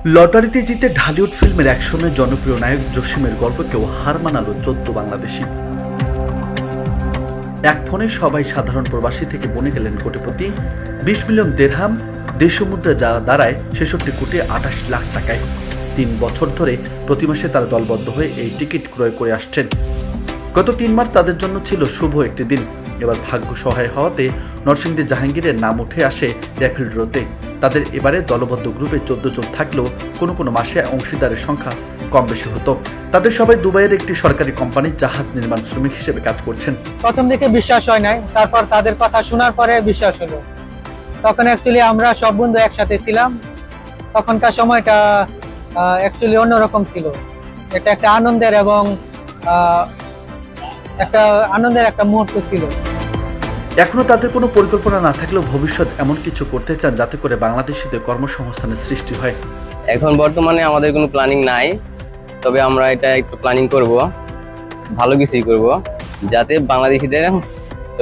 লটারিতে জিতে ঢালিউড ফিল্মের একসময় জনপ্রিয় নায়ক জসিমের গল্পকেও হার মানালো 14 বাংলাদেশি। এক ফোনে সবাই সাধারণ প্রবাসী থেকে বনে গেলেন কোটিপতি। 20 মিলিয়ন দেরহাম দেশীয় মুদ্রা যা দাঁড়ায় 66 কোটি 28 লাখ টাকায়। 3 বছর ধরে প্রতি মাসে তারা দলবদ্ধ হয়ে এই টিকিট ক্রয় করে আসছেন। গত 3 মাস তাদের জন্য ছিল শুভ একটি দিন। এবার ভাগ্য সহায় হওয়াতে নরসিংদী জাহাঙ্গীরের নাম উঠে আসে র্যাপিড ড্রতে। তাদের এবারে দলবদ্ধ গ্রুপে 14 জন থাকলেও কোনো কোনো মাসে অংশীদারের সংখ্যা কম বেশি হতো। তাদের সবাই দুবাইয়ের একটি সরকারি কোম্পানির জাহাজ নির্মাণ শ্রমিক হিসেবে কাজ করছেন। প্রথম দিকে বিশ্বাস হয় নাই, তারপর তাদের কথা শোনার পরে বিশ্বাস হলো। তখন অ্যাকচুয়ালি আমরা সব বন্ধু একসাথে ছিলাম। তখনকার সময়টা অ্যাকচুয়ালি অন্যরকম ছিল। এটা একটা আনন্দের এবং একটা মুহূর্ত ছিল। এখনো তাদের কোনো পরিকল্পনা না থাকলেও ভবিষ্যৎ এমন কিছু করতে চান যাতে করে বাংলাদেশিদের কর্মসংস্থানের সৃষ্টি হয়। এখন বর্তমানে আমাদের কোনো প্ল্যানিং নাই, তবে আমরা এটা একটু প্ল্যানিং করব, ভালো কিছুই করব, যাতে বাংলাদেশিদের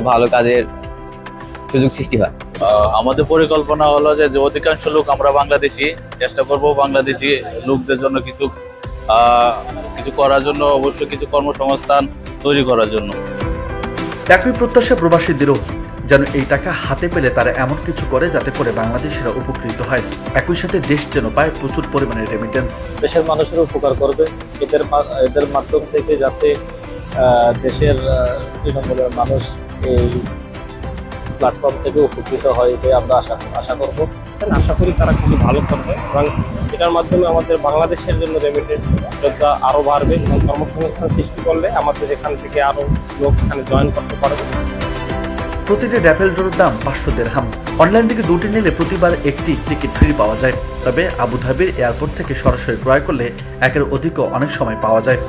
ভালো কাজের সুযোগ সৃষ্টি হয়। আমাদের পরিকল্পনা হলো যে অধিকাংশ লোক আমরা বাংলাদেশি, চেষ্টা করব বাংলাদেশি লোকদের জন্য কিছু করার জন্য, অবশ্যই কিছু কর্মসংস্থান তৈরি করার জন্য। একই প্রত্যাশা প্রবাসীদেরও, যেন এই টাকা হাতে পেলে তারা এমন কিছু করে যাতে করে বাংলাদেশিরা উপকৃত হয়। একই সাথে দেশ যেন পায় প্রচুর পরিমাণে রেমিটেন্স। দেশের মানুষের উপকার করবে, এদের মাধ্যম থেকে যাতে দেশের তৃণমূলের মানুষ এই প্ল্যাটফর্ম থেকে উপকৃত হয়, এটাই আমরা আশা করব। আশা করি তারা খুবই ভালো করবে এবং এটার মাধ্যমে আমাদের বাংলাদেশের জন্য রেমিটেন্স যোদ্ধা আরও বাড়বে এবং কর্মসংস্থান সৃষ্টি করলে আমাদের এখান থেকে আরও লোক এখানে জয়েন করতে পারবে। প্রতিটি র্যাফেল ড্রোর দাম 500 দেরহাম। অনলাইন থেকে দুটি নিলে প্রতিবার একটি টিকিট ফ্রি পাওয়া যায়। তবে আবুধাবির এয়ারপোর্ট থেকে সরাসরি ক্রয় করলে একের অধিকও অনেক সময় পাওয়া যায়।